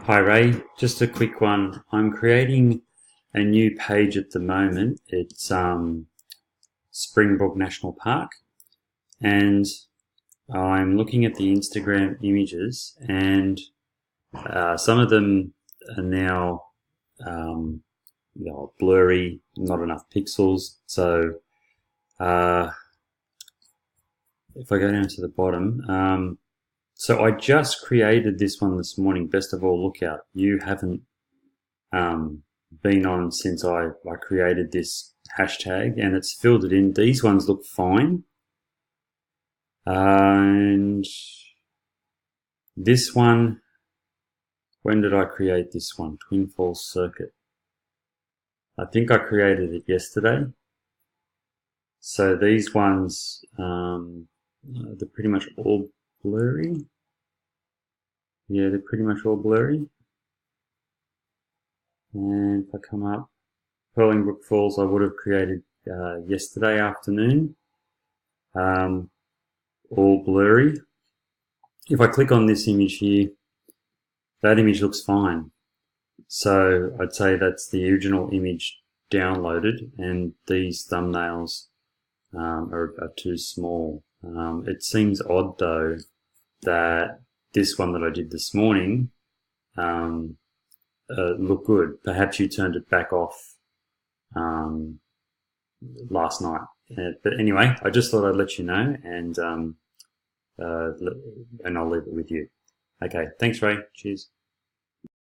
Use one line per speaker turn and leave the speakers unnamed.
Hi Ray, just a quick one. I'm creating a new page at the moment. It's Springbrook National Park, and I'm looking at the Instagram images, and some of them are now blurry, not enough pixels. So if I go down to the bottom, so I just created this one this morning. Best of all, look out. You haven't been on since I created this hashtag, and it's filled it in. These ones look fine. And this one, when did I create this one? Twin Falls Circuit. I think I created it yesterday. So these ones, they're pretty much all blurry. Yeah, they're pretty much all blurry. And if I come up, Purlingbrook Falls I would have created yesterday afternoon, all blurry. If I click on this image here, that image looks fine. So I'd say that's the original image downloaded, and these thumbnails are too small. It seems odd though that this one that I did this morning looked good. Perhaps you turned it back off last night. But anyway, I just thought I'd let you know, and I'll leave it with you. Okay, thanks Ray. Cheers.